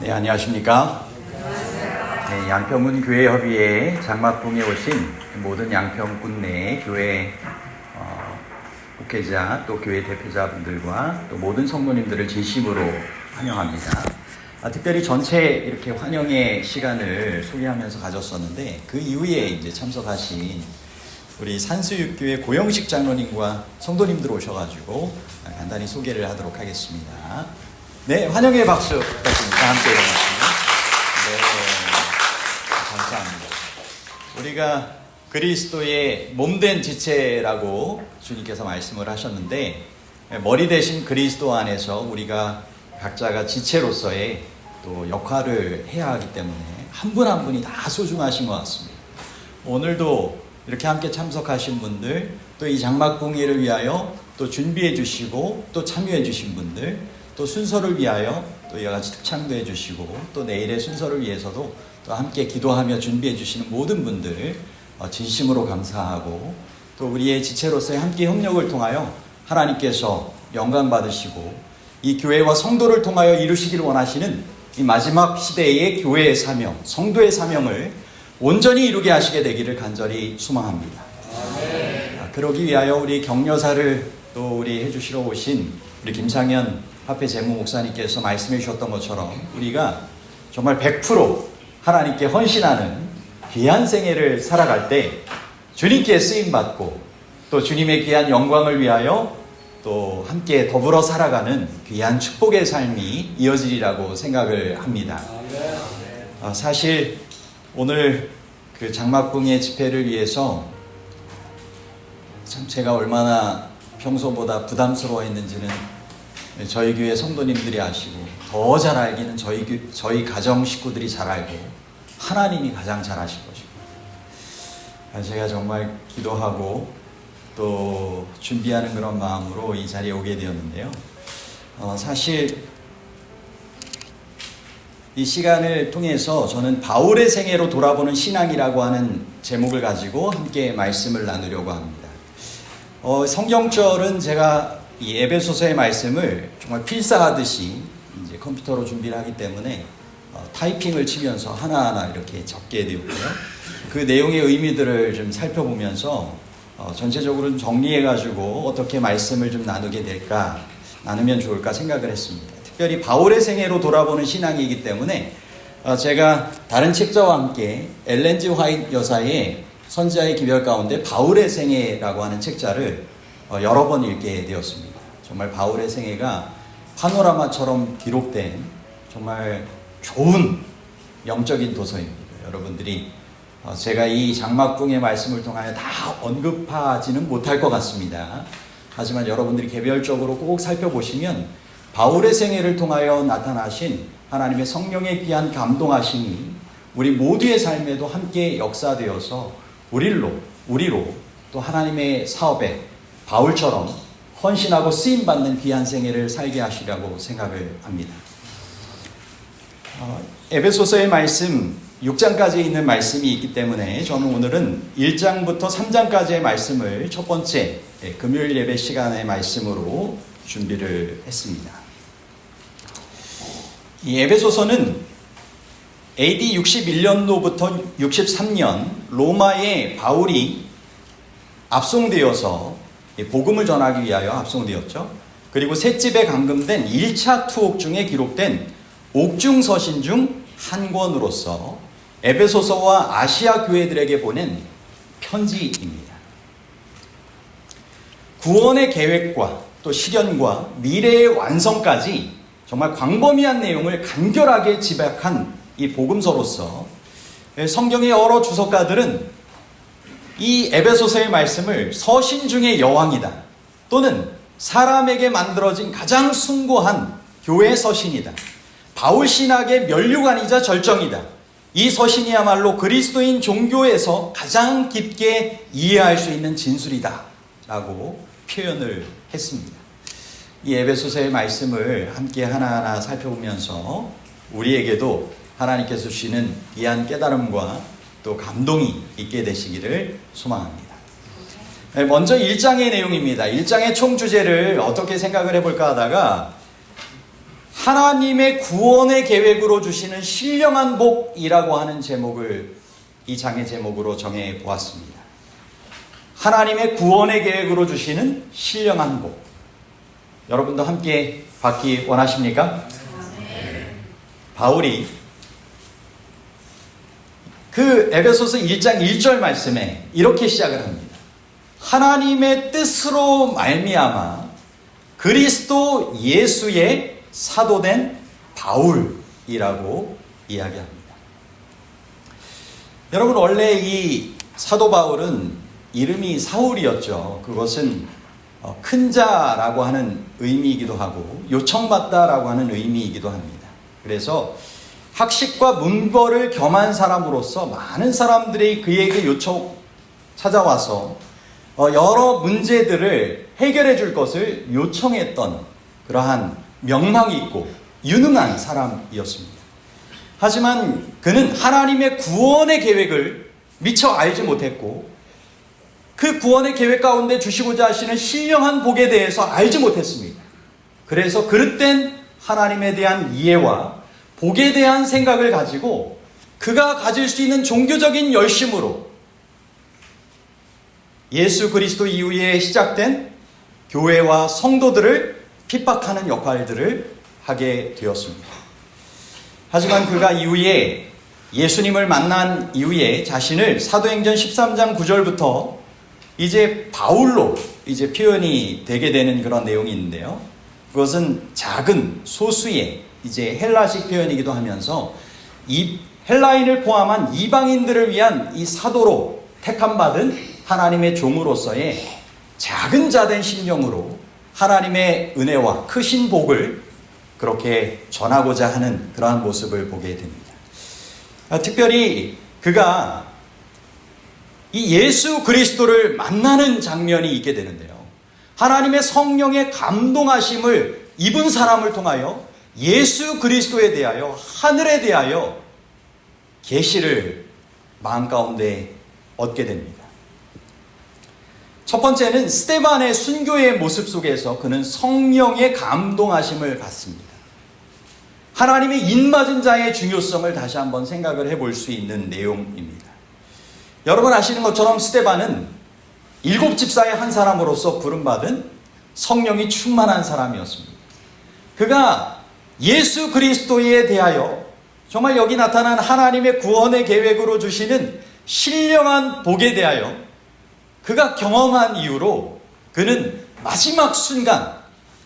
네, 안녕하십니까? 네, 양평군 교회협의회 장막봉에 오신 모든 양평군 내 교회 목회자 또 교회 대표자분들과 또 모든 성도님들을 진심으로 환영합니다. 특별히 전체 이렇게 환영의 시간을 소개하면서 가졌었는데 그 이후에 이제 참석하신 우리 산수육교회 고영식 장로님과 성도님들 오셔가지고 간단히 소개를 하도록 하겠습니다. 네, 환영의 박수 부탁드립니다. 함께 일어나시면. 네, 감사합니다. 우리가 그리스도의 몸된 지체라고 주님께서 말씀을 하셨는데, 머리 대신 그리스도 안에서 우리가 각자가 지체로서의 또 역할을 해야 하기 때문에 한 분 한 분이 다 소중하신 것 같습니다. 오늘도 이렇게 함께 참석하신 분들, 또 이 장막봉회를 위하여 또 준비해 주시고 또 참여해 주신 분들, 또 순서를 위하여 또 이와 같이 특창도 해주시고 또 내일의 순서를 위해서도 또 함께 기도하며 준비해 주시는 모든 분들 진심으로 감사하고, 또 우리의 지체로서의 함께 협력을 통하여 하나님께서 영광 받으시고 이 교회와 성도를 통하여 이루시기를 원하시는 이 마지막 시대의 교회의 사명, 성도의 사명을 온전히 이루게 하시게 되기를 간절히 소망합니다. 그러기 위하여 우리 격려사를 또 우리 해주시러 오신 우리 김상현 화폐 재무 목사님께서 말씀해 주셨던 것처럼 우리가 정말 100% 하나님께 헌신하는 귀한 생애를 살아갈 때 주님께 쓰임받고 또 주님의 귀한 영광을 위하여 또 함께 더불어 살아가는 귀한 축복의 삶이 이어지리라고 생각을 합니다. 사실 오늘 그 장막봉의 집회를 위해서 참 제가 얼마나 평소보다 부담스러워했는지는 저희 교회 성도님들이 아시고, 더 잘 알기는 저희 가정 식구들이 잘 알고 하나님이 가장 잘 아실 것입니다. 제가 정말 기도하고 또 준비하는 그런 마음으로 이 자리에 오게 되었는데요. 사실 이 시간을 통해서 저는 바울의 생애로 돌아보는 신앙이라고 하는 제목을 가지고 함께 말씀을 나누려고 합니다. 성경절은 제가 이 에베소서의 말씀을 정말 필사하듯이 이제 컴퓨터로 준비를 하기 때문에 타이핑을 치면서 하나하나 이렇게 적게 되었고요. 그 내용의 의미들을 좀 살펴보면서 전체적으로 정리해가지고 어떻게 말씀을 좀 나누면 좋을까 생각을 했습니다. 특별히 바울의 생애로 돌아보는 신앙이기 때문에 제가 다른 책자와 함께 엘렌 G 화이트 여사의 선지자의 기별 가운데 바울의 생애라고 하는 책자를 여러 번 읽게 되었습니다. 정말 바울의 생애가 파노라마처럼 기록된 정말 좋은 영적인 도서입니다. 여러분들이 제가 이 장막봉의 말씀을 통하여 다 언급하지는 못할 것 같습니다. 하지만 여러분들이 개별적으로 꼭 살펴보시면 바울의 생애를 통하여 나타나신 하나님의 성령의 귀한 감동하심이 우리 모두의 삶에도 함께 역사되어서 우리로 또 하나님의 사업에 바울처럼 헌신하고 쓰임받는 귀한 생애를 살게 하시라고 생각을 합니다. 에베소서의 말씀 6장까지 있는 말씀이 있기 때문에 저는 오늘은 1장부터 3장까지의 말씀을 첫 번째 금요일 예배 시간의 말씀으로 준비를 했습니다. 이 에베소서는 AD 61년도부터 63년 로마의 바울이 압송되어서 복음을 전하기 위하여 압송되었죠. 그리고 셋집에 감금된 1차 투옥 중에 기록된 옥중서신 중 한 권으로서 에베소서와 아시아 교회들에게 보낸 편지입니다. 구원의 계획과 또 실현과 미래의 완성까지 정말 광범위한 내용을 간결하게 집약한 이 복음서로서 성경의 여러 주석가들은 이 에베소서의 말씀을 서신 중의 여왕이다, 또는 사람에게 만들어진 가장 숭고한 교회 서신이다, 바울 신학의 면류관이자 절정이다, 이 서신이야말로 그리스도인 종교에서 가장 깊게 이해할 수 있는 진술이다 라고 표현을 했습니다. 이 에베소서의 말씀을 함께 하나하나 살펴보면서 우리에게도 하나님께서 주시는 귀한 깨달음과 또 감동이 있게 되시기를 소망합니다. 먼저 1장의 내용입니다. 1장의 총 주제를 어떻게 생각을 해볼까 하다가 하나님의 구원의 계획으로 주시는 신령한 복이라고 하는 제목을 이 장의 제목으로 정해 보았습니다. 하나님의 구원의 계획으로 주시는 신령한 복. 여러분도 함께 받기 원하십니까? 네. 바울이 그 에베소서 1장 1절 말씀에 이렇게 시작을 합니다. 하나님의 뜻으로 말미암아 그리스도 예수의 사도된 바울이라고 이야기합니다. 여러분, 원래 이 사도 바울은 이름이 사울이었죠. 그것은 큰 자라고 하는 의미이기도 하고 요청받다라고 하는 의미이기도 합니다. 그래서 학식과 문벌을 겸한 사람으로서 많은 사람들이 그에게 찾아와서 여러 문제들을 해결해 줄 것을 요청했던 그러한 명망이 있고 유능한 사람이었습니다. 하지만 그는 하나님의 구원의 계획을 미처 알지 못했고 그 구원의 계획 가운데 주시고자 하시는 신령한 복에 대해서 알지 못했습니다. 그래서 그릇된 하나님에 대한 이해와 복에 대한 생각을 가지고 그가 가질 수 있는 종교적인 열심으로 예수 그리스도 이후에 시작된 교회와 성도들을 핍박하는 역할들을 하게 되었습니다. 하지만 그가 이후에 예수님을 만난 이후에 자신을 사도행전 13장 9절부터 이제 바울로 이제 표현이 되게 되는 그런 내용이 있는데요. 그것은 작은 소수의 이제 헬라식 표현이기도 하면서 이 헬라인을 포함한 이방인들을 위한 이 사도로 택함받은 하나님의 종으로서의 작은 자된 심령으로 하나님의 은혜와 크신 복을 그렇게 전하고자 하는 그러한 모습을 보게 됩니다. 특별히 그가 이 예수 그리스도를 만나는 장면이 있게 되는데요. 하나님의 성령의 감동하심을 입은 사람을 통하여 예수 그리스도에 대하여 하늘에 대하여 계시를 마음 가운데 얻게 됩니다. 첫 번째는 스데반의 순교의 모습 속에서 그는 성령의 감동하심을 받습니다. 하나님의 인맞은 자의 중요성을 다시 한번 생각을 해볼 수 있는 내용입니다. 여러분 아시는 것처럼 스데반은 7 집사의 한 사람으로서 부름받은 성령이 충만한 사람이었습니다. 그가 예수 그리스도에 대하여 정말 여기 나타난 하나님의 구원의 계획으로 주시는 신령한 복에 대하여 그가 경험한 이유로 그는 마지막 순간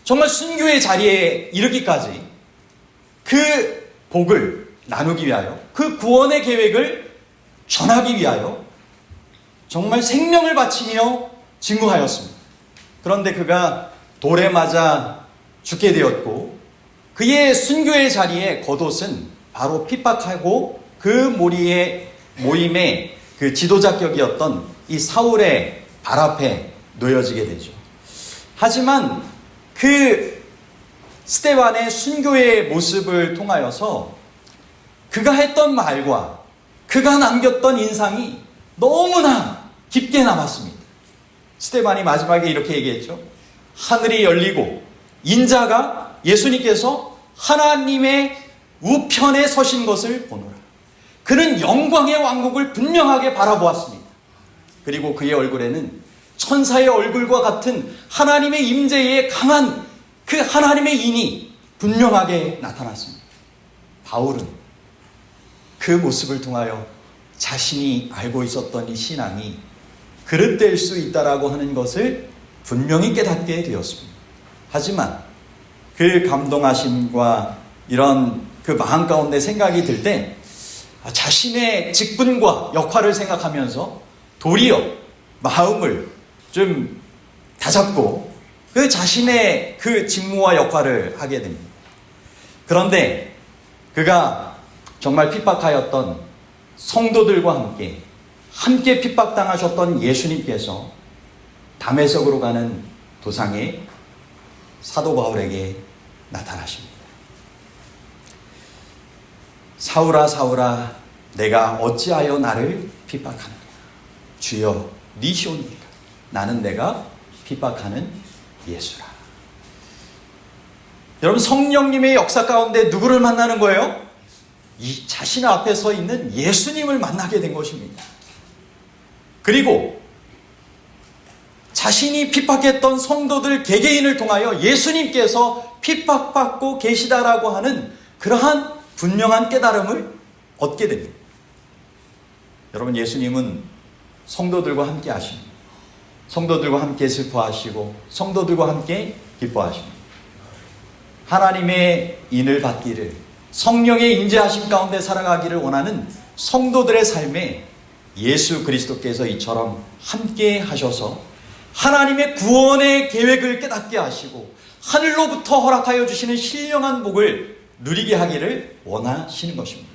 정말 순교의 자리에 이르기까지 그 복을 나누기 위하여 그 구원의 계획을 전하기 위하여 정말 생명을 바치며 증거하였습니다. 그런데 그가 돌에 맞아 죽게 되었고 그의 순교의 자리에 겉옷은 바로 핍박하고 그 모임의 그 지도자격이었던 이 사울의 발 앞에 놓여지게 되죠. 하지만 그 스데반의 순교의 모습을 통하여서 그가 했던 말과 그가 남겼던 인상이 너무나 깊게 남았습니다. 스데반이 마지막에 이렇게 얘기했죠. 하늘이 열리고 인자가 예수님께서 하나님의 우편에 서신 것을 보노라. 그는 영광의 왕국을 분명하게 바라보았습니다. 그리고 그의 얼굴에는 천사의 얼굴과 같은 하나님의 임재의 강한 그 하나님의 인이 분명하게 나타났습니다. 바울은 그 모습을 통하여 자신이 알고 있었던 이 신앙이 그릇될 수 있다라고 하는 것을 분명히 깨닫게 되었습니다. 하지만 그 감동하심과 이런 그 마음 가운데 생각이 들 때 자신의 직분과 역할을 생각하면서 도리어 마음을 좀 다잡고 그 자신의 그 직무와 역할을 하게 됩니다. 그런데 그가 정말 핍박하였던 성도들과 함께 핍박당하셨던 예수님께서 다메섹으로 가는 도상에 사도 바울에게 나타나십니다. 사울아 사울아 내가 어찌하여 나를 핍박하느냐. 주여 니시오니까 나는 내가 핍박하는 예수라. 여러분, 성령님의 역사 가운데 누구를 만나는 거예요? 이 자신 앞에 서 있는 예수님을 만나게 된 것입니다. 그리고 자신이 핍박했던 성도들 개개인을 통하여 예수님께서 핍박받고 계시다라고 하는 그러한 분명한 깨달음을 얻게 됩니다. 여러분, 예수님은 성도들과 함께 하십니다. 성도들과 함께 슬퍼하시고 성도들과 함께 기뻐하십니다. 하나님의 인을 받기를, 성령의 인재하심 가운데 살아가기를 원하는 성도들의 삶에 예수 그리스도께서 이처럼 함께 하셔서 하나님의 구원의 계획을 깨닫게 하시고 하늘로부터 허락하여 주시는 신령한 복을 누리게 하기를 원하시는 것입니다.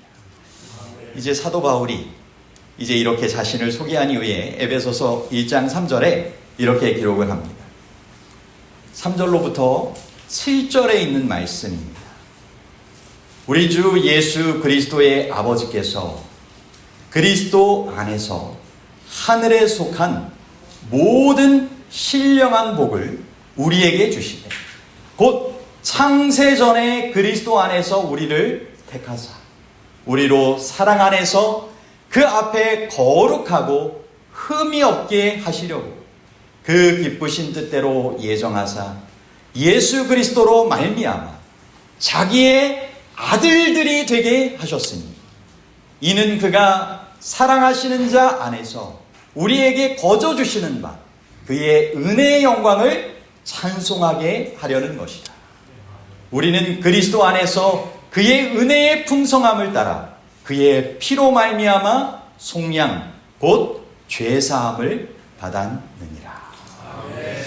이제 사도 바울이 이제 이렇게 자신을 소개한 이후에 에베소서 1장 3절에 이렇게 기록을 합니다. 3절로부터 7절에 있는 말씀입니다. 우리 주 예수 그리스도의 아버지께서 그리스도 안에서 하늘에 속한 모든 신령한 복을 우리에게 주시되 곧 창세전에 그리스도 안에서 우리를 택하사 우리로 사랑 안에서 그 앞에 거룩하고 흠이 없게 하시려고 그 기쁘신 뜻대로 예정하사 예수 그리스도로 말미암아 자기의 아들들이 되게 하셨으니 이는 그가 사랑하시는 자 안에서 우리에게 거저 주시는 바 그의 은혜의 영광을 찬송하게 하려는 것이다. 우리는 그리스도 안에서 그의 은혜의 풍성함을 따라 그의 피로 말미암아 속량 곧 죄사함을 받았느니라. 아멘.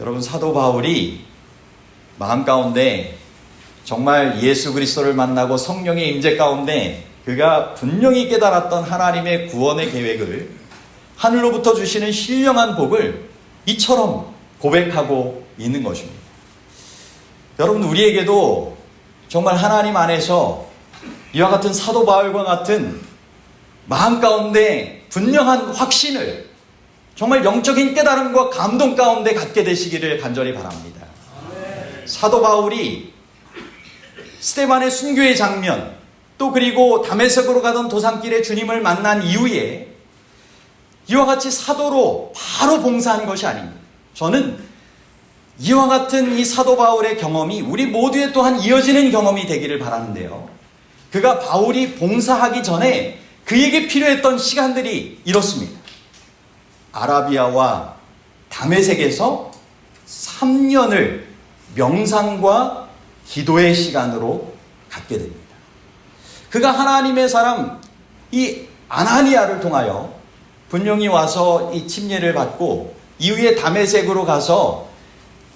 여러분, 사도 바울이 마음 가운데 정말 예수 그리스도를 만나고 성령의 임재 가운데 그가 분명히 깨달았던 하나님의 구원의 계획을, 하늘로부터 주시는 신령한 복을 이처럼 고백하고 있는 것입니다. 여러분, 우리에게도 정말 하나님 안에서 이와 같은 사도 바울과 같은 마음 가운데 분명한 확신을, 정말 영적인 깨달음과 감동 가운데 갖게 되시기를 간절히 바랍니다. 사도 바울이 스데반의 순교의 장면, 또 그리고 다메섹으로 가던 도산길에 주님을 만난 이후에 이와 같이 사도로 바로 봉사한 것이 아닙니다. 저는 이와 같은 이 사도 바울의 경험이 우리 모두의 또한 이어지는 경험이 되기를 바라는데요. 그가 바울이 봉사하기 전에 그에게 필요했던 시간들이 이렇습니다. 아라비아와 다메섹에서 3년을 명상과 기도의 시간으로 갖게 됩니다. 그가 하나님의 사람 이 아나니아를 통하여 분명히 와서 이 침례를 받고 이후에 다메섹으로 가서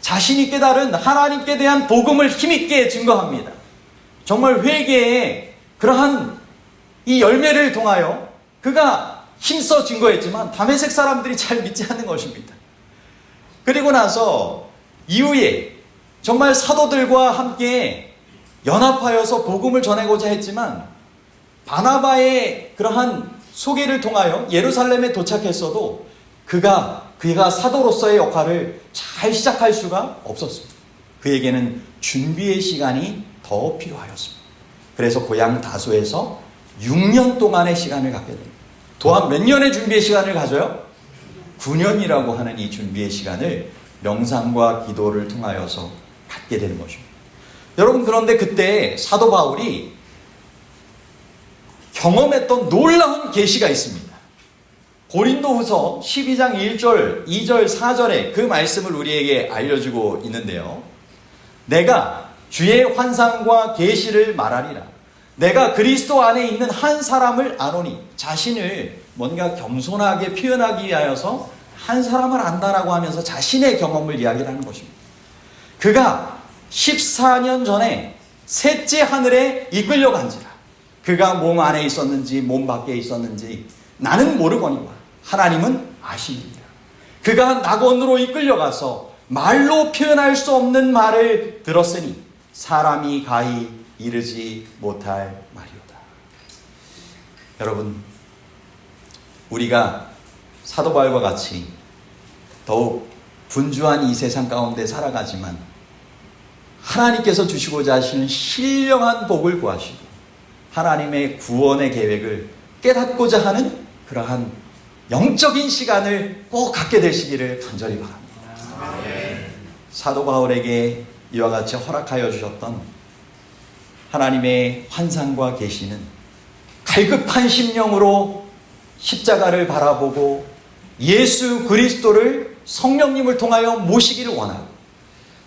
자신이 깨달은 하나님께 대한 복음을 힘있게 증거합니다. 정말 회개의 그러한 이 열매를 통하여 그가 힘써 증거했지만 다메섹 사람들이 잘 믿지 않는 것입니다. 그리고 나서 이후에 정말 사도들과 함께 연합하여서 복음을 전하고자 했지만 바나바의 그러한 소개를 통하여 예루살렘에 도착했어도 그가 사도로서의 역할을 잘 시작할 수가 없었습니다. 그에게는 준비의 시간이 더 필요하였습니다. 그래서 고향 다소에서 6년 동안의 시간을 갖게 됩니다. 또한 몇 년의 준비의 시간을 가져요? 9년이라고 하는 이 준비의 시간을 명상과 기도를 통하여서 갖게 되는 것입니다. 여러분, 그런데 그때 사도 바울이 경험했던 놀라운 계시가 있습니다. 고린도후서 12장 1절, 2절, 4절에 그 말씀을 우리에게 알려주고 있는데요. 내가 주의 환상과 계시를 말하리라. 내가 그리스도 안에 있는 한 사람을 아노니, 자신을 뭔가 겸손하게 표현하기 위하여서 한 사람을 안다라고 하면서 자신의 경험을 이야기하는 것입니다. 그가 14년 전에 셋째 하늘에 이끌려간지라. 그가 몸 안에 있었는지 몸 밖에 있었는지 나는 모르거니와 하나님은 아십니다. 그가 낙원으로 이끌려가서 말로 표현할 수 없는 말을 들었으니 사람이 가히 이르지 못할 말이오다. 여러분, 우리가 사도 바울과 같이 더욱 분주한 이 세상 가운데 살아가지만 하나님께서 주시고자 하시는 신령한 복을 구하시고 하나님의 구원의 계획을 깨닫고자 하는 그러한 영적인 시간을 꼭 갖게 되시기를 간절히 바랍니다. 사도 바울에게 이와 같이 허락하여 주셨던 하나님의 환상과 계시는 갈급한 심령으로 십자가를 바라보고 예수 그리스도를 성령님을 통하여 모시기를 원하고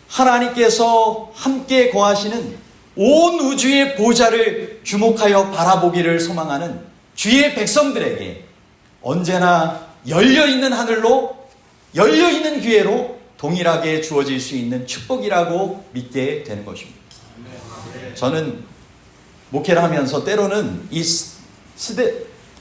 하나님께서 함께 거하시는 온 우주의 보좌를 주목하여 바라보기를 소망하는 주의 백성들에게 언제나 열려있는 하늘로 열려있는 기회로 동일하게 주어질 수 있는 축복이라고 믿게 되는 것입니다. 저는 목회를 하면서 때로는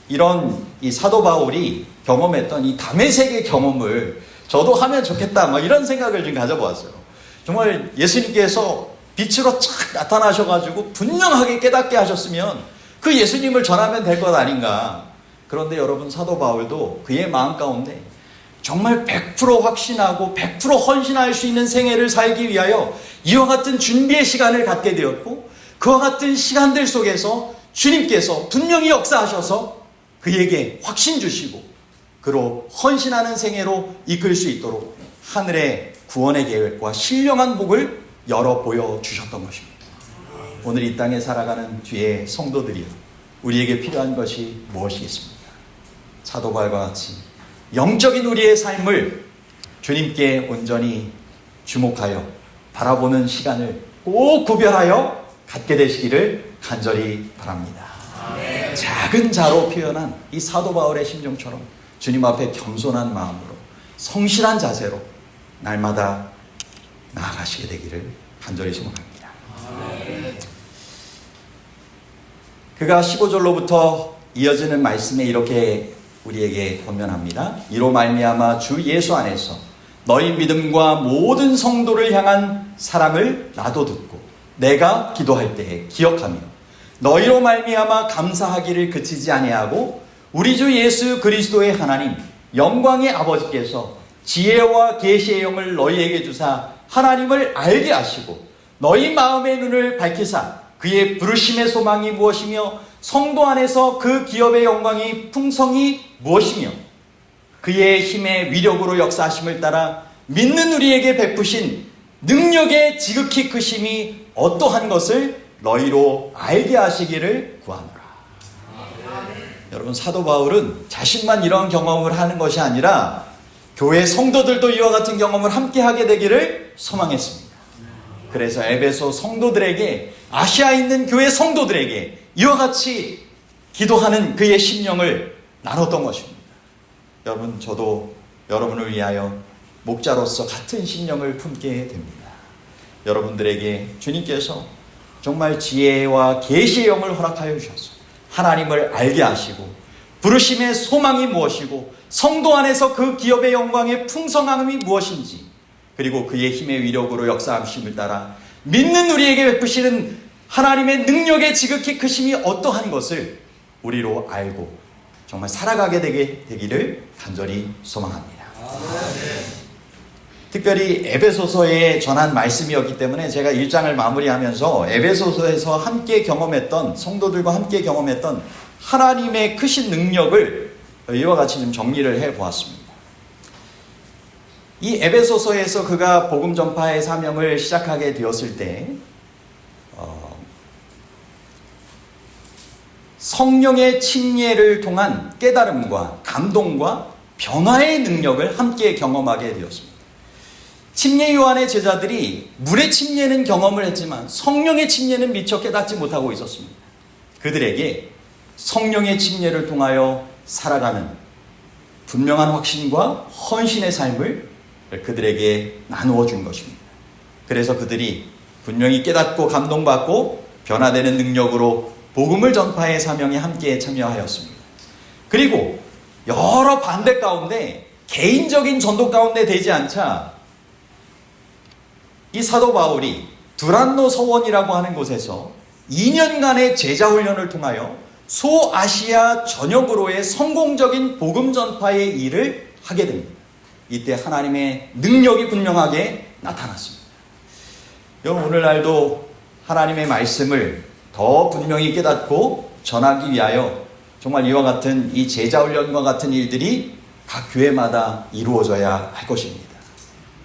이런 사도 바울이 경험했던 이 다메섹의 경험을 저도 하면 좋겠다 이런 생각을 좀 가져보았어요. 정말 예수님께서 빛으로 착 나타나셔가지고 분명하게 깨닫게 하셨으면 그 예수님을 전하면 될 것 아닌가. 그런데 여러분 사도 바울도 그의 마음 가운데 정말 100% 확신하고 100% 헌신할 수 있는 생애를 살기 위하여 이와 같은 준비의 시간을 갖게 되었고 그와 같은 시간들 속에서 주님께서 분명히 역사하셔서 그에게 확신 주시고 그로 헌신하는 생애로 이끌 수 있도록 하늘의 구원의 계획과 신령한 복을 열어 보여주셨던 것입니다. 오늘 이 땅에 살아가는 주의 성도들이여 우리에게 필요한 것이 무엇이겠습니까? 사도 바울과 같이 영적인 우리의 삶을 주님께 온전히 주목하여 바라보는 시간을 꼭 구별하여 갖게 되시기를 간절히 바랍니다. 아멘. 작은 자로 표현한 이 사도 바울의 심정처럼 주님 앞에 겸손한 마음으로 성실한 자세로 날마다 나아가시게 되기를 간절히 소망합니다. 아멘. 그가 15절로부터 이어지는 말씀에 이렇게 우리에게 권면합니다. 이로 말미암아 주 예수 안에서 너희 믿음과 모든 성도를 향한 사랑을 나도 듣고 내가 기도할 때에 기억하며 너희로 말미암아 감사하기를 그치지 아니하고 우리 주 예수 그리스도의 하나님 영광의 아버지께서 지혜와 계시의 영을 너희에게 주사 하나님을 알게 하시고 너희 마음의 눈을 밝히사 그의 부르심의 소망이 무엇이며 성도 안에서 그 기업의 영광이 풍성이 무엇이며 그의 힘의 위력으로 역사하심을 따라 믿는 우리에게 베푸신 능력의 지극히 크심이 어떠한 것을 너희로 알게 하시기를 구하노라. 여러분 사도 바울은 자신만 이런 경험을 하는 것이 아니라 교회 성도들도 이와 같은 경험을 함께 하게 되기를 소망했습니다. 그래서 에베소 성도들에게 아시아에 있는 교회 성도들에게 이와 같이 기도하는 그의 심령을 나눴던 것입니다. 여러분 저도 여러분을 위하여 목자로서 같은 심령을 품게 됩니다. 여러분들에게 주님께서 정말 지혜와 계시의 영을 허락하여 주셔서 하나님을 알게 하시고 부르심의 소망이 무엇이고 성도 안에서 그 기업의 영광의 풍성함이 무엇인지 그리고 그의 힘의 위력으로 역사하심을 따라 믿는 우리에게 베푸시는 하나님의 능력의 지극히 크심이 어떠한 것을 우리로 알고 정말 살아가게 되기를 간절히 소망합니다. 특별히 에베소서에 전한 말씀이었기 때문에 제가 1장을 마무리하면서 에베소서에서 함께 경험했던 성도들과 함께 경험했던 하나님의 크신 능력을 이와 같이 좀 정리를 해보았습니다. 이 에베소서에서 그가 복음 전파의 사명을 시작하게 되었을 때 성령의 침례를 통한 깨달음과 감동과 변화의 능력을 함께 경험하게 되었습니다. 침례 요한의 제자들이 물의 침례는 경험을 했지만 성령의 침례는 미처 깨닫지 못하고 있었습니다. 그들에게 성령의 침례를 통하여 살아가는 분명한 확신과 헌신의 삶을 그들에게 나누어 준 것입니다. 그래서 그들이 분명히 깨닫고 감동받고 변화되는 능력으로 복음을 전파의 사명에 함께 참여하였습니다. 그리고 여러 반대 가운데 개인적인 전도 가운데 되지 않자 이 사도 바울이 두란노 서원이라고 하는 곳에서 2년간의 제자 훈련을 통하여 소아시아 전역으로의 성공적인 복음 전파의 일을 하게 됩니다. 이때 하나님의 능력이 분명하게 나타났습니다. 여러분, 오늘날도 하나님의 말씀을 더 분명히 깨닫고 전하기 위하여 정말 이와 같은 이 제자훈련과 같은 일들이 각 교회마다 이루어져야 할 것입니다.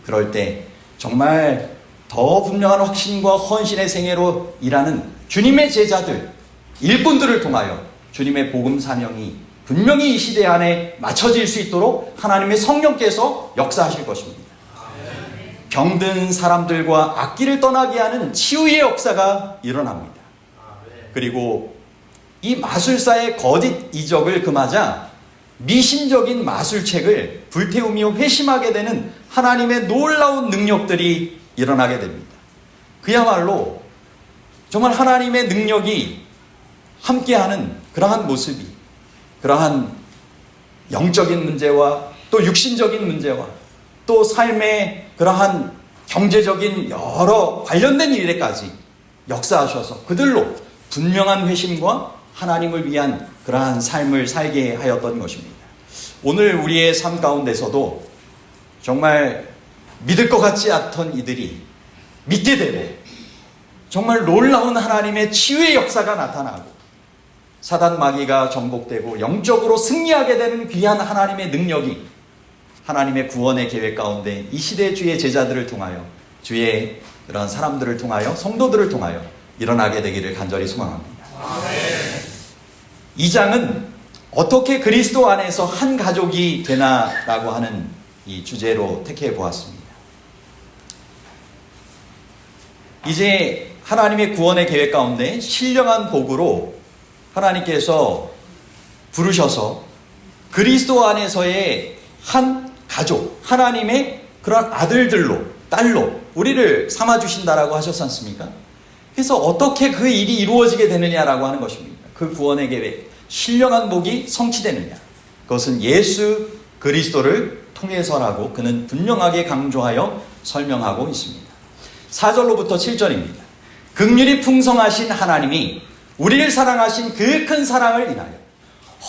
그럴 때 정말 더 분명한 확신과 헌신의 생애로 일하는 주님의 제자들, 일꾼들을 통하여 주님의 복음 사명이 분명히 이 시대 안에 맞춰질 수 있도록 하나님의 성령께서 역사하실 것입니다. 병든 사람들과 악기를 떠나게 하는 치유의 역사가 일어납니다. 그리고 이 마술사의 거짓 이적을 금하자 미신적인 마술책을 불태우며 회심하게 되는 하나님의 놀라운 능력들이 일어나게 됩니다. 그야말로 정말 하나님의 능력이 함께하는 그러한 모습이, 그러한 영적인 문제와 또 육신적인 문제와 또 삶의 그러한 경제적인 여러 관련된 일에까지 역사하셔서 그들로 분명한 회심과 하나님을 위한 그러한 삶을 살게 하였던 것입니다. 오늘 우리의 삶 가운데서도 정말 믿을 것 같지 않던 이들이 믿게 되고 정말 놀라운 하나님의 치유의 역사가 나타나고 사단 마귀가 정복되고 영적으로 승리하게 되는 귀한 하나님의 능력이 하나님의 구원의 계획 가운데 이 시대의 주의 제자들을 통하여, 주의 그런 사람들을 통하여, 성도들을 통하여 일어나게 되기를 간절히 소망합니다. 2장은 어떻게 그리스도 안에서 한 가족이 되나라고 하는 이 주제로 택해 보았습니다. 이제 하나님의 구원의 계획 가운데 신령한 복으로 하나님께서 부르셔서 그리스도 안에서의 한 가족, 하나님의 그런 아들들로, 딸로 우리를 삼아주신다라고 하셨지 않습니까? 그래서 어떻게 그 일이 이루어지게 되느냐라고 하는 것입니다. 그 구원의 계획, 신령한 복이 성취되느냐. 그것은 예수 그리스도를 통해서라고 그는 분명하게 강조하여 설명하고 있습니다. 4절로부터 7절입니다. 긍휼이 풍성하신 하나님이 우리를 사랑하신 그 큰 사랑을 인하여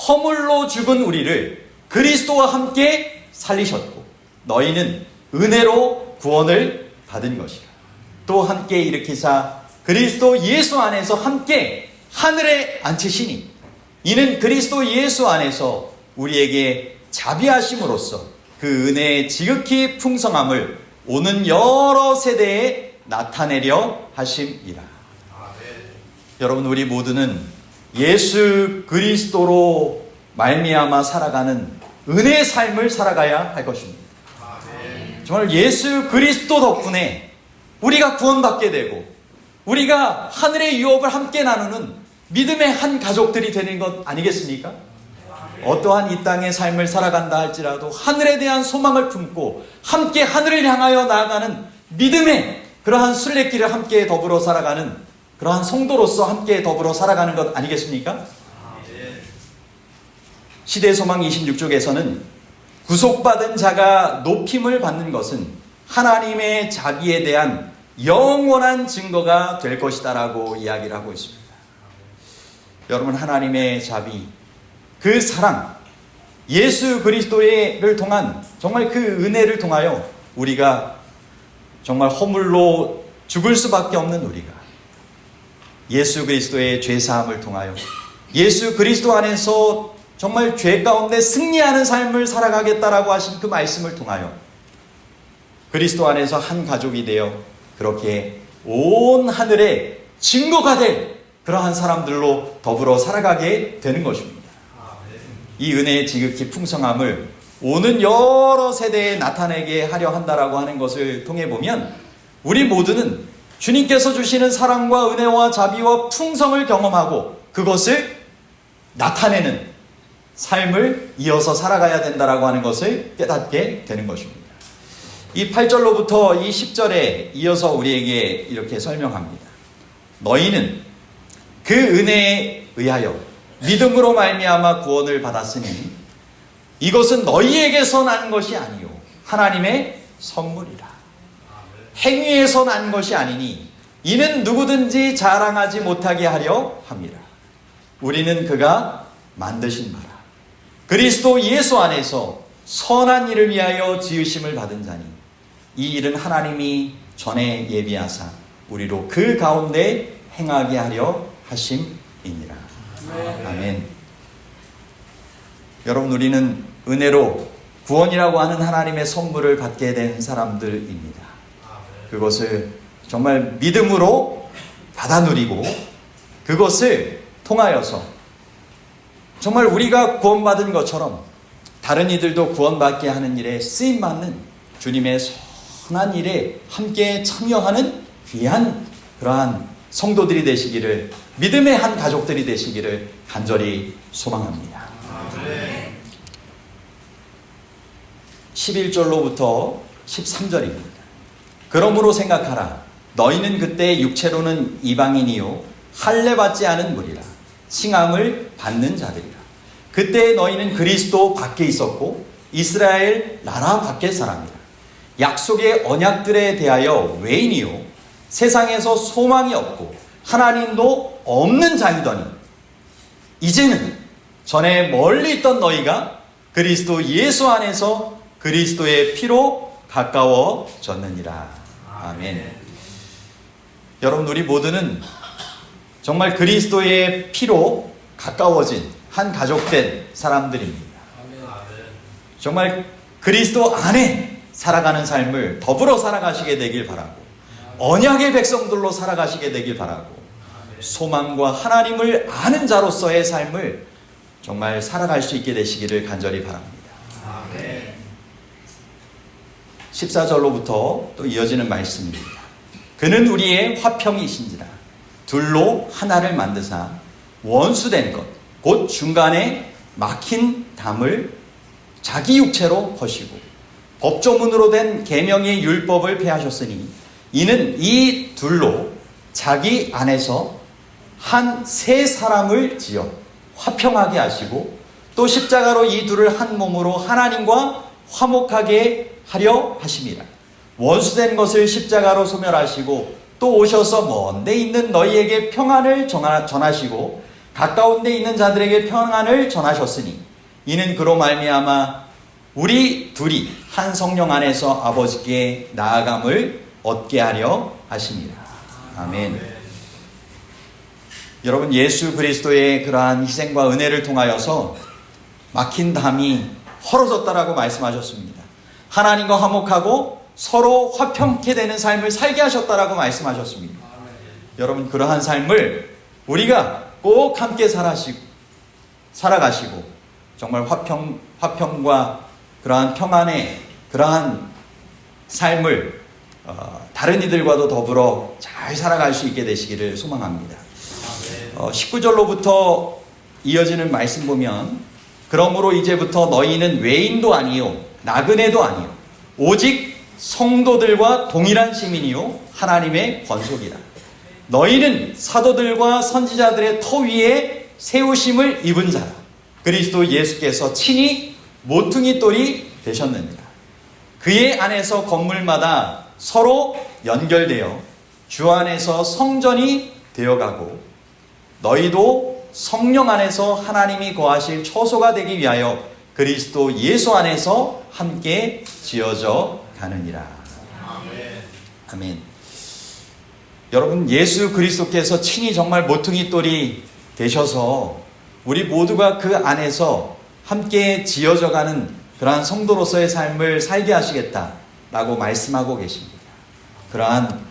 허물로 죽은 우리를 그리스도와 함께 살리셨고 너희는 은혜로 구원을 받은 것이라. 또 함께 일으키사 그리스도 예수 안에서 함께 하늘에 앉히시니 이는 그리스도 예수 안에서 우리에게 자비하심으로써 그 은혜의 지극히 풍성함을 오는 여러 세대에 나타내려 하심이라. 여러분, 우리 모두는 예수 그리스도로 말미암아 살아가는 은혜의 삶을 살아가야 할 것입니다. 정말 예수 그리스도 덕분에 우리가 구원받게 되고 우리가 하늘의 유업을 함께 나누는 믿음의 한 가족들이 되는 것 아니겠습니까? 어떠한 이 땅의 삶을 살아간다 할지라도 하늘에 대한 소망을 품고 함께 하늘을 향하여 나아가는 믿음의 그러한 순례길을 함께 더불어 살아가는 그러한 성도로서 함께 더불어 살아가는 것 아니겠습니까? 시대소망 26쪽에서는 구속받은 자가 높임을 받는 것은 하나님의 자비에 대한 영원한 증거가 될 것이다 라고 이야기를 하고 있습니다. 여러분, 하나님의 자비, 그 사랑, 예수 그리스도를 통한 정말 그 은혜를 통하여 우리가 정말 허물로 죽을 수밖에 없는 우리가 예수 그리스도의 죄사함을 통하여 예수 그리스도 안에서 정말 죄 가운데 승리하는 삶을 살아가겠다라고 하신 그 말씀을 통하여 그리스도 안에서 한 가족이 되어 그렇게 온 하늘에 증거가 될 그러한 사람들로 더불어 살아가게 되는 것입니다. 이 은혜의 지극히 풍성함을 오는 여러 세대에 나타내게 하려 한다라고 하는 것을 통해 보면 우리 모두는 주님께서 주시는 사랑과 은혜와 자비와 풍성을 경험하고 그것을 나타내는 삶을 이어서 살아가야 된다라고 하는 것을 깨닫게 되는 것입니다. 이 8절로부터 이 10절에 이어서 우리에게 이렇게 설명합니다. 너희는 그 은혜에 의하여 믿음으로 말미암아 구원을 받았으니 이것은 너희에게서 난 것이 아니요 하나님의 선물이라. 행위에서 난 것이 아니니 이는 누구든지 자랑하지 못하게 하려 함이라. 우리는 그가 만드신 바라 그리스도 예수 안에서 선한 일을 위하여 지으심을 받은 자니 이 일은 하나님이 전에 예비하사 우리로 그 가운데 행하게 하려 하심이니라. 아멘. 여러분, 우리는 은혜로 구원이라고 하는 하나님의 선물을 받게 된 사람들입니다. 그것을 정말 믿음으로 받아 누리고 그것을 통하여서 정말 우리가 구원받은 것처럼 다른 이들도 구원받게 하는 일에 쓰임받는 주님의 선한 일에 함께 참여하는 귀한 그러한 성도들이 되시기를, 믿음의 한 가족들이 되시기를 간절히 소망합니다. 11절로부터 13절입니다. 그러므로 생각하라. 너희는 그때 육체로는 이방인이요 할례받지 않은 무리라. 칭함을 받는 자들이라. 그때 너희는 그리스도 밖에 있었고 이스라엘 나라 밖의 사람이라. 약속의 언약들에 대하여 외인이요 세상에서 소망이 없고 하나님도 없는 자이더니 이제는 전에 멀리 있던 너희가 그리스도 예수 안에서 그리스도의 피로 가까워졌느니라. 아멘. 여러분, 우리 모두는 정말 그리스도의 피로 가까워진 한 가족된 사람들입니다. 정말 그리스도 안에 살아가는 삶을 더불어 살아가시게 되길 바라고, 언약의 백성들로 살아가시게 되길 바라고, 소망과 하나님을 아는 자로서의 삶을 정말 살아갈 수 있게 되시기를 간절히 바랍니다. 14절로부터 또 이어지는 말씀입니다. 그는 우리의 화평이신지라. 둘로 하나를 만드사 원수된 것 곧 중간에 막힌 담을 자기 육체로 허시고 법조문으로 된 계명의 율법을 폐하셨으니 이는 이 둘로 자기 안에서 한 새 사람을 지어 화평하게 하시고 또 십자가로 이 둘을 한 몸으로 하나님과 화목하게 하려 하심이라. 원수된 것을 십자가로 소멸하시고 또 오셔서 먼 데 있는 너희에게 평안을 전하시고 가까운 데 있는 자들에게 평안을 전하셨으니 이는 그로 말미암아 우리 둘이 한 성령 안에서 아버지께 나아감을 얻게 하려 하심이라. 아멘. 여러분, 예수 그리스도의 그러한 희생과 은혜를 통하여서 막힌 담이 헐어졌다라고 말씀하셨습니다. 하나님과 화목하고 서로 화평케 되는 삶을 살게 하셨다라고 말씀하셨습니다. 여러분, 그러한 삶을 우리가 꼭 함께 살아가시고 정말 화평과 그러한 평안의 그러한 삶을 다른 이들과도 더불어 잘 살아갈 수 있게 되시기를 소망합니다. 19절로부터 이어지는 말씀 보면 그러므로 이제부터 너희는 외인도 아니요 나그네도 아니요 오직 성도들과 동일한 시민이요 하나님의 권속이라. 너희는 사도들과 선지자들의 터 위에 세우심을 입은 자라. 그리스도 예수께서 친히 모퉁이 돌이 되셨느니라. 그의 안에서 건물마다 서로 연결되어 주 안에서 성전이 되어가고 너희도 성령 안에서 하나님이 거하실 처소가 되기 위하여 그리스도 예수 안에서 함께 지어져 가느니라. 아멘. 여러분, 예수 그리스도께서 친히 정말 모퉁이 돌이 되셔서 우리 모두가 그 안에서 함께 지어져 가는 그러한 성도로서의 삶을 살게 하시겠다라고 말씀하고 계십니다. 그러한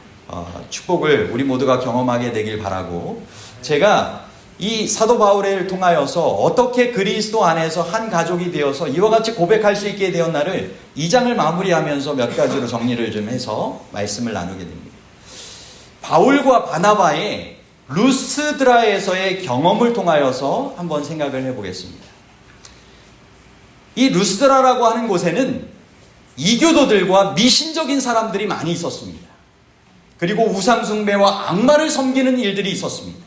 축복을 우리 모두가 경험하게 되길 바라고, 제가 이 사도 바울을 통하여서 어떻게 그리스도 안에서 한 가족이 되어서 이와 같이 고백할 수 있게 되었나를 2장을 마무리하면서 몇 가지로 정리를 좀 해서 말씀을 나누게 됩니다. 바울과 바나바의 루스드라에서의 경험을 통하여서 한번 생각을 해보겠습니다. 이 루스드라라고 하는 곳에는 이교도들과 미신적인 사람들이 많이 있었습니다. 그리고 우상숭배와 악마를 섬기는 일들이 있었습니다.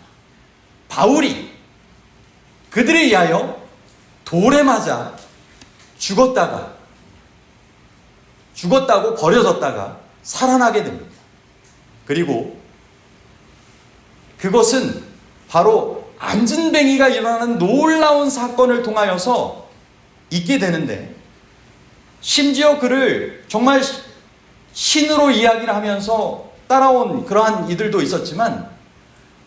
바울이 그들에 의하여 돌에 맞아 죽었다고 버려졌다가 살아나게 됩니다. 그리고 그것은 바로 안진뱅이가 일어나는 놀라운 사건을 통하여서 있게 되는데, 심지어 그를 정말 신으로 이야기를 하면서 따라온 그러한 이들도 있었지만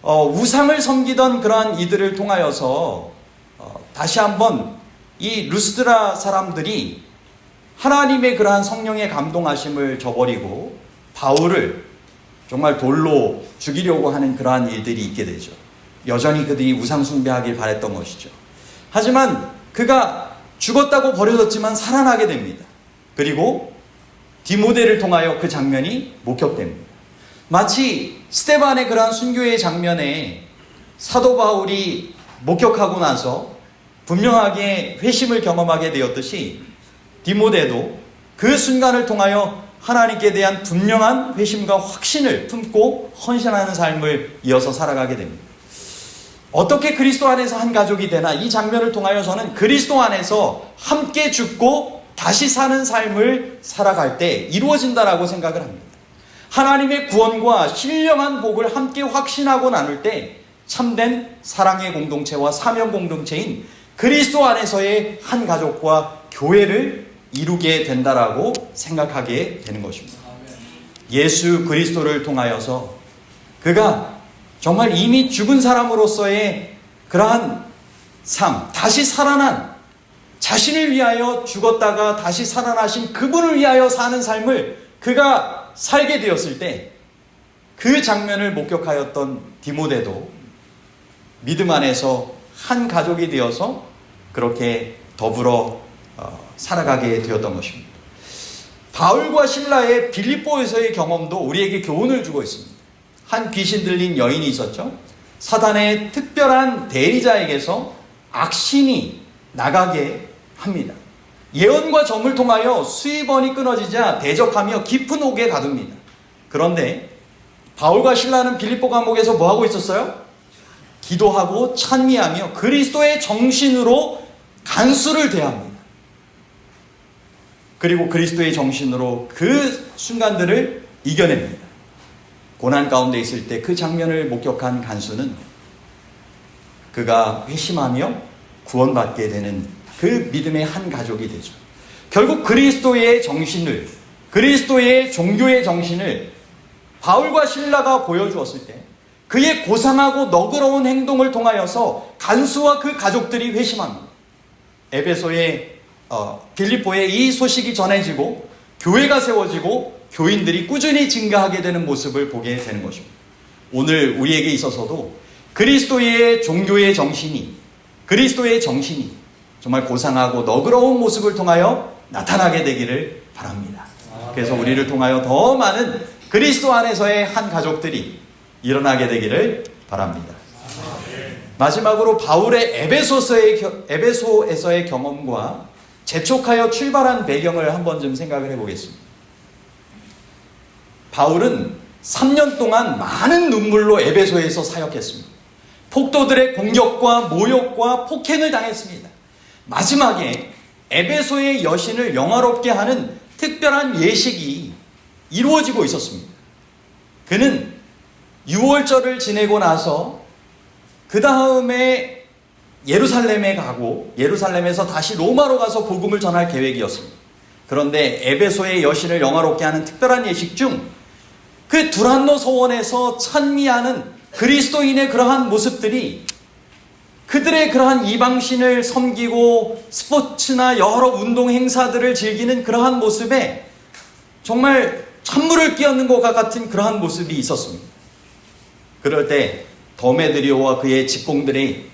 우상을 섬기던 그러한 이들을 통하여서 다시 한번 이 루스드라 사람들이 하나님의 그러한 성령의 감동하심을 저버리고 바울을 정말 돌로 죽이려고 하는 그러한 일들이 있게 되죠. 여전히 그들이 우상 숭배하길 바랬던 것이죠. 하지만 그가 죽었다고 버려졌지만 살아나게 됩니다. 그리고 디모데를 통하여 그 장면이 목격됩니다. 마치 스데반의 그러한 순교의 장면에 사도 바울이 목격하고 나서 분명하게 회심을 경험하게 되었듯이 디모데도 그 순간을 통하여 하나님께 대한 분명한 회심과 확신을 품고 헌신하는 삶을 이어서 살아가게 됩니다. 어떻게 그리스도 안에서 한 가족이 되나, 이 장면을 통하여 저는 그리스도 안에서 함께 죽고 다시 사는 삶을 살아갈 때 이루어진다라고 생각을 합니다. 하나님의 구원과 신령한 복을 함께 확신하고 나눌 때 참된 사랑의 공동체와 사명 공동체인 그리스도 안에서의 한 가족과 교회를 이루게 된다라고 생각하게 되는 것입니다. 예수 그리스도를 통하여서 그가 정말 이미 죽은 사람으로서의 그러한 삶, 다시 살아난, 자신을 위하여 죽었다가 다시 살아나신 그분을 위하여 사는 삶을 그가 살게 되었을 때 그 장면을 목격하였던 디모데도 믿음 안에서 한 가족이 되어서 그렇게 더불어 살아가게 되었던 것입니다. 바울과 실라의 빌립보에서의 경험도 우리에게 교훈을 주고 있습니다. 한 귀신 들린 여인이 있었죠. 사단의 특별한 대리자에게서 악신이 나가게 합니다. 예언과 점을 통하여 수입원이 끊어지자 대적하며 깊은 옥에 가둡니다. 그런데 바울과 실라는 빌립보 감옥에서 뭐하고 있었어요? 기도하고 찬미하며 그리스도의 정신으로 간수를 대합니다. 그리고 그리스도의 정신으로 그 순간들을 이겨냅니다. 고난 가운데 있을 때 그 장면을 목격한 간수는 그가 회심하며 구원받게 되는 그 믿음의 한 가족이 되죠. 결국 그리스도의 정신을, 그리스도의 종교의 정신을 바울과 실라가 보여주었을 때 그의 고상하고 너그러운 행동을 통하여서 간수와 그 가족들이 회심합니다. 에베소의 빌립보에 이 소식이 전해지고 교회가 세워지고 교인들이 꾸준히 증가하게 되는 모습을 보게 되는 것입니다. 오늘 우리에게 있어서도 그리스도의 종교의 정신이, 그리스도의 정신이 정말 고상하고 너그러운 모습을 통하여 나타나게 되기를 바랍니다. 그래서 우리를 통하여 더 많은 그리스도 안에서의 한 가족들이 일어나게 되기를 바랍니다. 마지막으로 바울의 에베소에서의 경험과 재촉하여 출발한 배경을 한번 좀 생각을 해보겠습니다. 바울은 3년 동안 많은 눈물로 에베소에서 사역했습니다. 폭도들의 공격과 모욕과 폭행을 당했습니다. 마지막에 에베소의 여신을 영화롭게 하는 특별한 예식이 이루어지고 있었습니다. 그는 유월절을 지내고 나서 그 다음에 예루살렘에 가고 예루살렘에서 다시 로마로 가서 복음을 전할 계획이었습니다. 그런데 에베소의 여신을 영화롭게 하는 특별한 예식 중 그 두란노 소원에서 찬미하는 그리스도인의 그러한 모습들이 그들의 그러한 이방신을 섬기고 스포츠나 여러 운동 행사들을 즐기는 그러한 모습에 정말 찬물을 끼얹는 것과 같은 그러한 모습이 있었습니다. 그럴 때 더메드리오와 그의 직공들이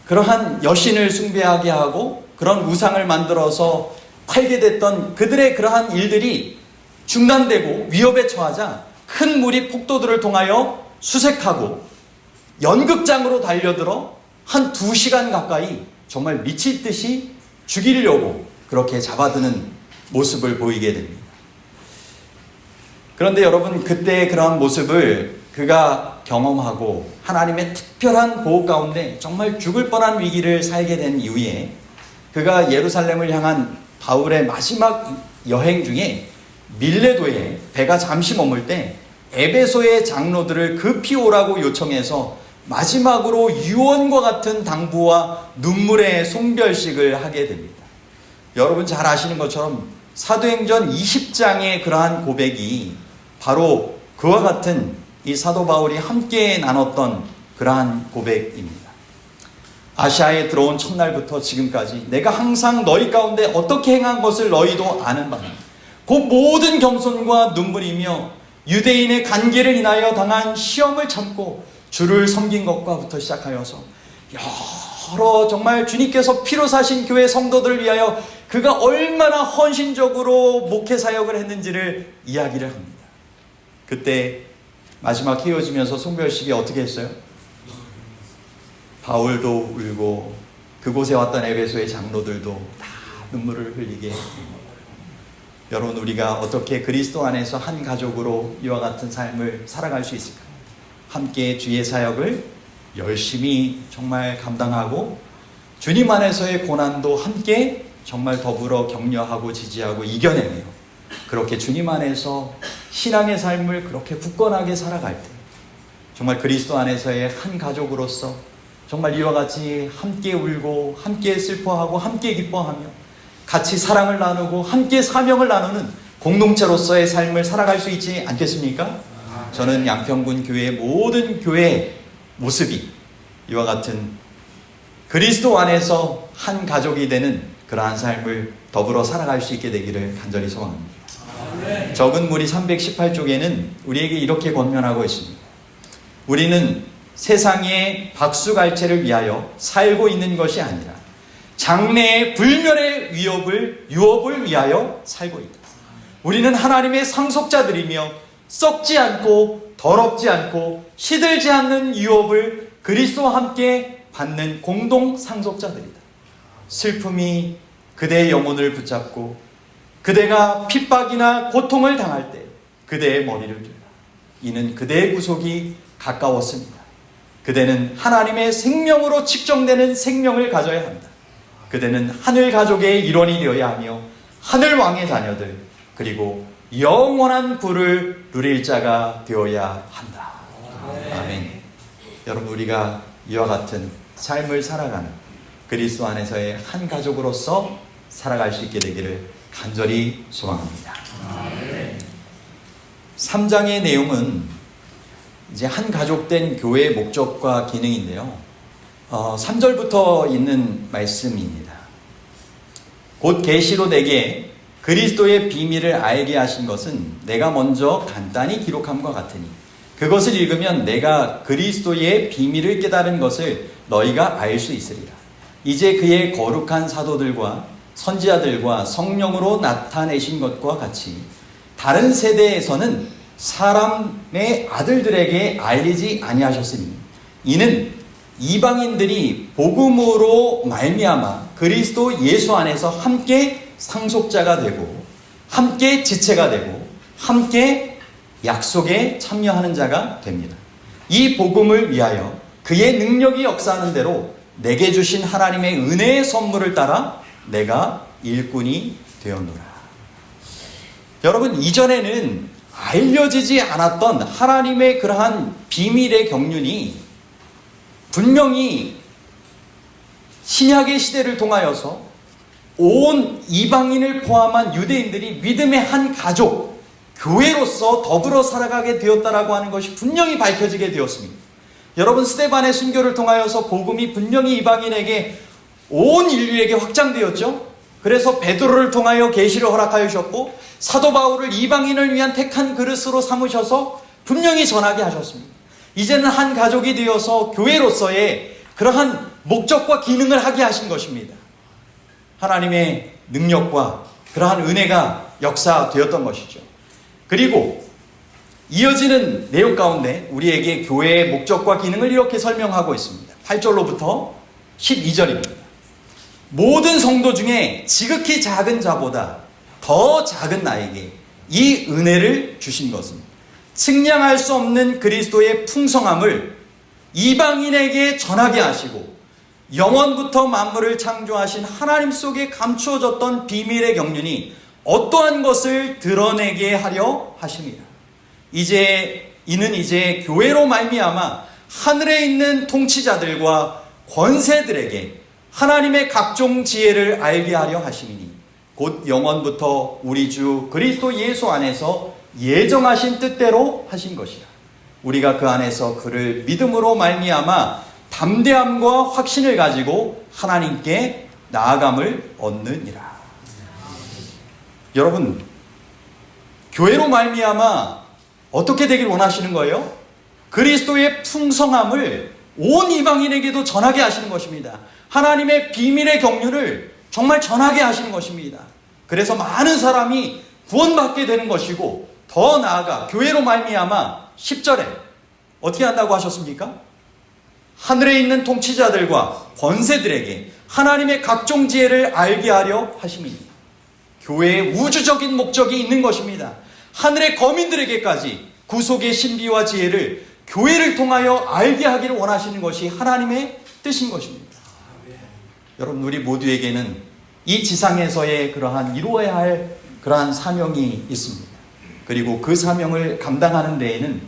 그러한 여신을 숭배하게 하고 그런 우상을 만들어서 팔게 됐던 그들의 그러한 일들이 중단되고 위협에 처하자 큰 물이 폭도들을 통하여 수색하고 연극장으로 달려들어 한 2시간 가까이 정말 미칠 듯이 죽이려고 그렇게 잡아드는 모습을 보이게 됩니다. 그런데 여러분, 그때의 그런 모습을 그가 경험하고 하나님의 특별한 보호 가운데 정말 죽을 뻔한 위기를 살게 된 이후에 그가 예루살렘을 향한 바울의 마지막 여행 중에 밀레도에 배가 잠시 머물 때 에베소의 장로들을 급히 오라고 요청해서 마지막으로 유언과 같은 당부와 눈물의 송별식을 하게 됩니다. 여러분 잘 아시는 것처럼 사도행전 20장의 그러한 고백이 바로 그와 같은 이 사도 바울이 함께 나눴던 그러한 고백입니다. 아시아에 들어온 첫날부터 지금까지 내가 항상 너희 가운데 어떻게 행한 것을 너희도 아는 바니 그 모든 겸손과 눈물이며 유대인의 관계를 인하여 당한 시험을 참고 주를 섬긴 것과부터 시작하여서 여러 정말 주님께서 피로 사신 교회 성도들을 위하여 그가 얼마나 헌신적으로 목회 사역을 했는지를 이야기를 합니다. 그때 마지막 헤어지면서 송별식에 어떻게 했어요? 바울도 울고 그곳에 왔던 에베소의 장로들도 다 눈물을 흘리게 합니다. 여러분, 우리가 어떻게 그리스도 안에서 한 가족으로 이와 같은 삶을 살아갈 수 있을까? 함께 주의 사역을 열심히 정말 감당하고 주님 안에서의 고난도 함께 정말 더불어 격려하고 지지하고 이겨내며 그렇게 주님 안에서 신앙의 삶을 그렇게 굳건하게 살아갈 때 정말 그리스도 안에서의 한 가족으로서 정말 이와 같이 함께 울고 함께 슬퍼하고 함께 기뻐하며 같이 사랑을 나누고 함께 사명을 나누는 공동체로서의 삶을 살아갈 수 있지 않겠습니까? 저는 양평군 교회의 모든 교회의 모습이 이와 같은 그리스도 안에서 한 가족이 되는 그러한 삶을 더불어 살아갈 수 있게 되기를 간절히 소망합니다. 적은 무리 318쪽에는 우리에게 이렇게 권면하고 있습니다. 우리는 세상의 박수갈채를 위하여 살고 있는 것이 아니라 장래의 불멸의 유업을 위하여 살고 있다. 우리는 하나님의 상속자들이며 썩지 않고 더럽지 않고 시들지 않는 유업을 그리스도와 함께 받는 공동 상속자들이다. 슬픔이 그대의 영혼을 붙잡고 그대가 핍박이나 고통을 당할 때 그대의 머리를 들라. 이는 그대의 구속이 가까웠습니다. 그대는 하나님의 생명으로 측정되는 생명을 가져야 한다. 그대는 하늘 가족의 일원이 되어야 하며 하늘 왕의 자녀들 그리고 영원한 부를 누릴 자가 되어야 한다. 아멘. 여러분, 우리가 이와 같은 삶을 살아가는 그리스도 안에서의 한 가족으로서 살아갈 수 있게 되기를 간절히 소망합니다. 3장의 내용은 이제 한 가족된 교회의 목적과 기능인데요. 3절부터 있는 말씀입니다. 곧 계시로 내게 그리스도의 비밀을 알게 하신 것은 내가 먼저 간단히 기록함과 같으니 그것을 읽으면 내가 그리스도의 비밀을 깨달은 것을 너희가 알 수 있으리라. 이제 그의 거룩한 사도들과 선지자들과 성령으로 나타내신 것과 같이 다른 세대에서는 사람의 아들들에게 알리지 아니하셨으니 이는 이방인들이 복음으로 말미암아 그리스도 예수 안에서 함께 상속자가 되고 함께 지체가 되고 함께 약속에 참여하는 자가 됩니다. 이 복음을 위하여 그의 능력이 역사하는 대로 내게 주신 하나님의 은혜의 선물을 따라 내가 일꾼이 되었노라. 여러분, 이전에는 알려지지 않았던 하나님의 그러한 비밀의 경륜이 분명히 신약의 시대를 통하여서 온 이방인을 포함한 유대인들이 믿음의 한 가족, 교회로서 더불어 살아가게 되었다라고 하는 것이 분명히 밝혀지게 되었습니다. 여러분, 스데반의 순교를 통하여서 복음이 분명히 이방인에게 온 인류에게 확장되었죠. 그래서 베드로를 통하여 계시를 허락하여 주셨고 사도 바울을 이방인을 위한 택한 그릇으로 삼으셔서 분명히 전하게 하셨습니다. 이제는 한 가족이 되어서 교회로서의 그러한 목적과 기능을 하게 하신 것입니다. 하나님의 능력과 그러한 은혜가 역사되었던 것이죠. 그리고 이어지는 내용 가운데 우리에게 교회의 목적과 기능을 이렇게 설명하고 있습니다. 8절로부터 12절입니다. 모든 성도 중에 지극히 작은 자보다 더 작은 나에게 이 은혜를 주신 것은 측량할 수 없는 그리스도의 풍성함을 이방인에게 전하게 하시고 영원부터 만물을 창조하신 하나님 속에 감추어졌던 비밀의 경륜이 어떠한 것을 드러내게 하려 하십니다. 이는 이제 교회로 말미암아 하늘에 있는 통치자들과 권세들에게 하나님의 각종 지혜를 알게 하려 하심이니 곧 영원부터 우리 주 그리스도 예수 안에서 예정하신 뜻대로 하신 것이라. 우리가 그 안에서 그를 믿음으로 말미암아 담대함과 확신을 가지고 하나님께 나아감을 얻느니라. 여러분, 교회로 말미암아 어떻게 되길 원하시는 거예요? 그리스도의 풍성함을 온 이방인에게도 전하게 하시는 것입니다. 하나님의 비밀의 경륜을 정말 전하게 하시는 것입니다. 그래서 많은 사람이 구원받게 되는 것이고, 더 나아가 교회로 말미암아 10절에 어떻게 한다고 하셨습니까? 하늘에 있는 통치자들과 권세들에게 하나님의 각종 지혜를 알게 하려 하심이니. 교회의 우주적인 목적이 있는 것입니다. 하늘의 거민들에게까지 구속의 신비와 지혜를 교회를 통하여 알게 하기를 원하시는 것이 하나님의 뜻인 것입니다. 여러분, 우리 모두에게는 이 지상에서의 그러한 이루어야 할 그러한 사명이 있습니다. 그리고 그 사명을 감당하는 데에는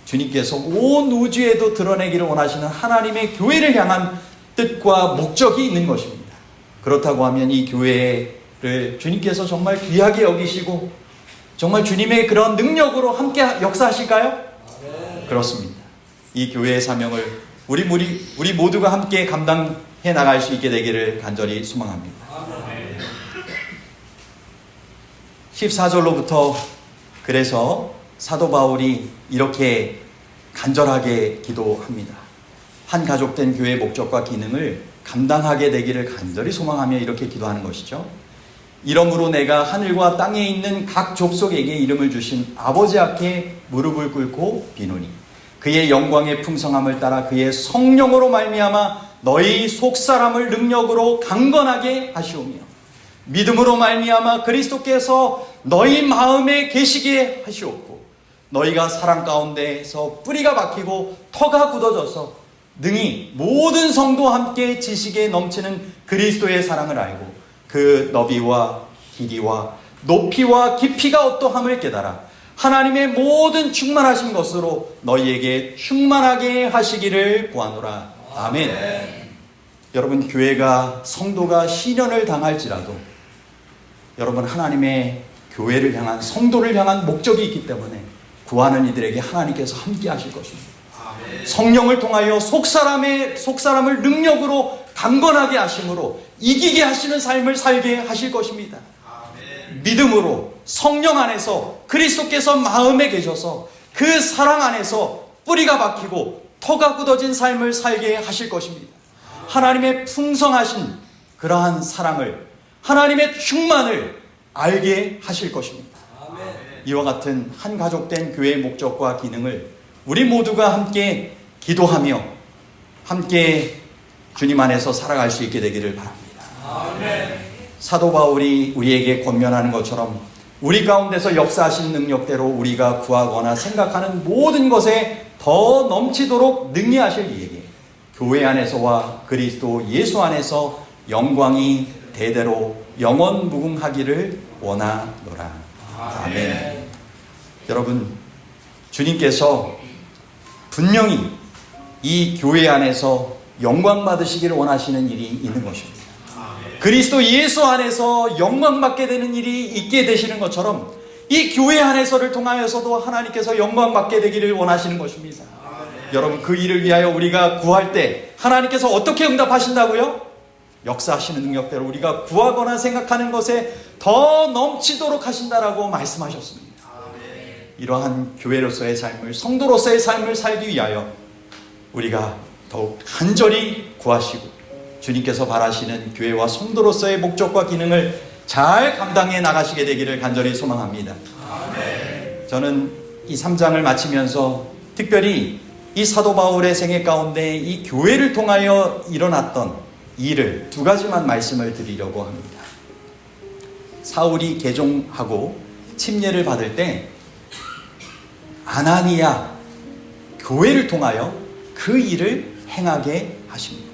주님께서 온 우주에도 드러내기를 원하시는 하나님의 교회를 향한 뜻과 목적이 있는 것입니다. 그렇다고 하면 이 교회를 주님께서 정말 귀하게 여기시고 정말 주님의 그런 능력으로 함께 역사하실까요? 그렇습니다. 이 교회의 사명을 우리 모두가 함께 감당해 나갈 수 있게 되기를 간절히 소망합니다. 14절로부터 그래서 사도 바울이 이렇게 간절하게 기도합니다. 한 가족된 교회의 목적과 기능을 감당하게 되기를 간절히 소망하며 이렇게 기도하는 것이죠. 이러므로 내가 하늘과 땅에 있는 각 족속에게 이름을 주신 아버지 앞에 무릎을 꿇고 비노니 그의 영광의 풍성함을 따라 그의 성령으로 말미암아 너희 속사람을 능력으로 강건하게 하시오며 믿음으로 말미암아 그리스도께서 너희 마음에 계시게 하시옵고 너희가 사랑 가운데에서 뿌리가 박히고 터가 굳어져서 능히 모든 성도와 함께 지식에 넘치는 그리스도의 사랑을 알고 그 너비와 길이와 높이와 깊이가 어떠함을 깨달아 하나님의 모든 충만하신 것으로 너희에게 충만하게 하시기를 구하노라. 아멘. 여러분, 교회가 성도가 시련을 당할지라도 여러분, 하나님의 교회를 향한 성도를 향한 목적이 있기 때문에 구하는 이들에게 하나님께서 함께 하실 것입니다. 성령을 통하여 속사람을 능력으로 강건하게 하심으로 이기게 하시는 삶을 살게 하실 것입니다. 믿음으로 성령 안에서 그리스도께서 마음에 계셔서 그 사랑 안에서 뿌리가 박히고 터가 굳어진 삶을 살게 하실 것입니다. 하나님의 풍성하신 그러한 사랑을, 하나님의 충만을 알게 하실 것입니다. 이와 같은 한 가족된 교회의 목적과 기능을 우리 모두가 함께 기도하며 함께 주님 안에서 살아갈 수 있게 되기를 바랍니다. 사도 바울이 우리에게 권면하는 것처럼 우리 가운데서 역사하신 능력대로 우리가 구하거나 생각하는 모든 것에 더 넘치도록 능히 하실 이에게 교회 안에서와 그리스도 예수 안에서 영광이 대대로 영원 무궁하기를 원하노라. 아멘. 여러분, 주님께서 분명히 이 교회 안에서 영광 받으시기를 원하시는 일이 있는 것입니다. 그리스도 예수 안에서 영광 받게 되는 일이 있게 되시는 것처럼 이 교회 안에서를 통하여서도 하나님께서 영광 받게 되기를 원하시는 것입니다. 여러분, 그 일을 위하여 우리가 구할 때 하나님께서 어떻게 응답하신다고요? 역사하시는 능력대로 우리가 구하거나 생각하는 것에 더 넘치도록 하신다라고 말씀하셨습니다. 이러한 교회로서의 삶을, 성도로서의 삶을 살기 위하여 우리가 더욱 간절히 구하시고 주님께서 바라시는 교회와 성도로서의 목적과 기능을 잘 감당해 나가시게 되기를 간절히 소망합니다. 저는 이 3장을 마치면서 특별히 이 사도 바울의 생애 가운데 이 교회를 통하여 일어났던 일을 두 가지만 말씀을 드리려고 합니다. 사울이 개종하고 침례를 받을 때 아나니아 교회를 통하여 그 일을 행하게 하십니다.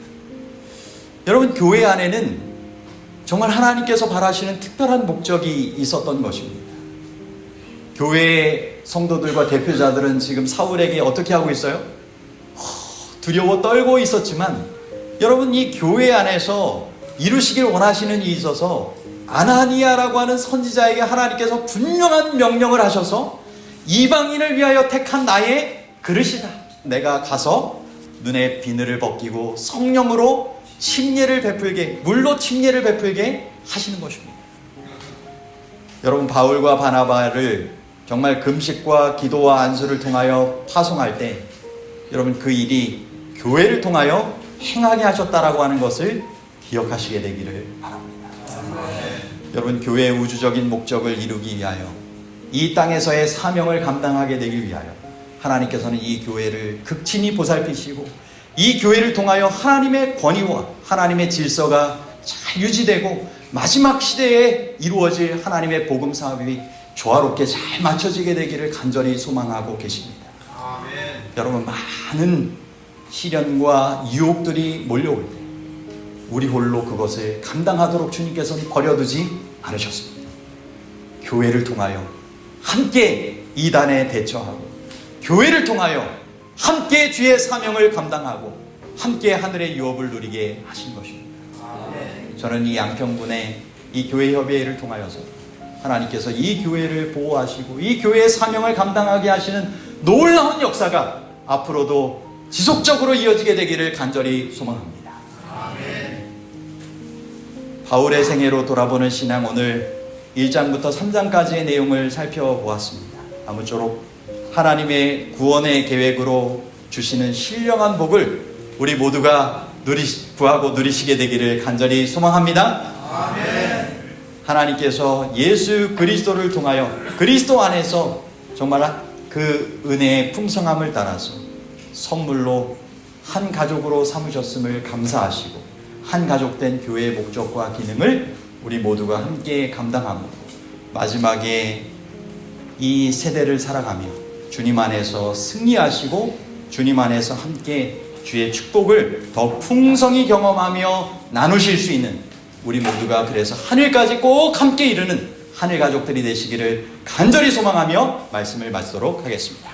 여러분, 교회 안에는 정말 하나님께서 바라시는 특별한 목적이 있었던 것입니다. 교회 성도들과 대표자들은 지금 사울에게 어떻게 하고 있어요? 두려워 떨고 있었지만 여러분, 이 교회 안에서 이루시길 원하시는 일이 있어서 아나니아라고 하는 선지자에게 하나님께서 분명한 명령을 하셔서 이방인을 위하여 택한 나의 그릇이다. 내가 가서 눈에 비늘을 벗기고 성령으로 침례를 베풀게, 물로 침례를 베풀게 하시는 것입니다. 여러분, 바울과 바나바를 정말 금식과 기도와 안수를 통하여 파송할 때 여러분 그 일이 교회를 통하여 행하게 하셨다라고 하는 것을 기억하시게 되기를 바랍니다. 여러분, 교회의 우주적인 목적을 이루기 위하여 이 땅에서의 사명을 감당하게 되기 위하여 하나님께서는 이 교회를 극진히 보살피시고 이 교회를 통하여 하나님의 권위와 하나님의 질서가 잘 유지되고 마지막 시대에 이루어질 하나님의 복음 사업이 조화롭게 잘 맞춰지게 되기를 간절히 소망하고 계십니다. 아멘. 여러분, 많은 시련과 유혹들이 몰려올 때 우리 홀로 그것을 감당하도록 주님께서는 버려두지 않으셨습니다. 교회를 통하여 함께 이단에 대처하고 교회를 통하여 함께 주의 사명을 감당하고 함께 하늘의 유업을 누리게 하신 것입니다. 저는 이 양평군의 이 교회 협의회를 통하여서 하나님께서 이 교회를 보호하시고 이 교회의 사명을 감당하게 하시는 놀라운 역사가 앞으로도 지속적으로 이어지게 되기를 간절히 소망합니다. 바울의 생애로 돌아보는 신앙, 오늘 1장부터 3장까지의 내용을 살펴보았습니다. 아무쪼록 하나님의 구원의 계획으로 주시는 신령한 복을 우리 모두가 구하고 누리시게 되기를 간절히 소망합니다. 아멘. 하나님께서 예수 그리스도를 통하여 그리스도 안에서 정말 그 은혜의 풍성함을 따라서 선물로 한 가족으로 삼으셨음을 감사하시고 한 가족된 교회의 목적과 기능을 우리 모두가 함께 감당하고 마지막에 이 세대를 살아가며 주님 안에서 승리하시고 주님 안에서 함께 주의 축복을 더 풍성히 경험하며 나누실 수 있는 우리 모두가 그래서 하늘까지 꼭 함께 이르는 하늘 가족들이 되시기를 간절히 소망하며 말씀을 마치도록 하겠습니다.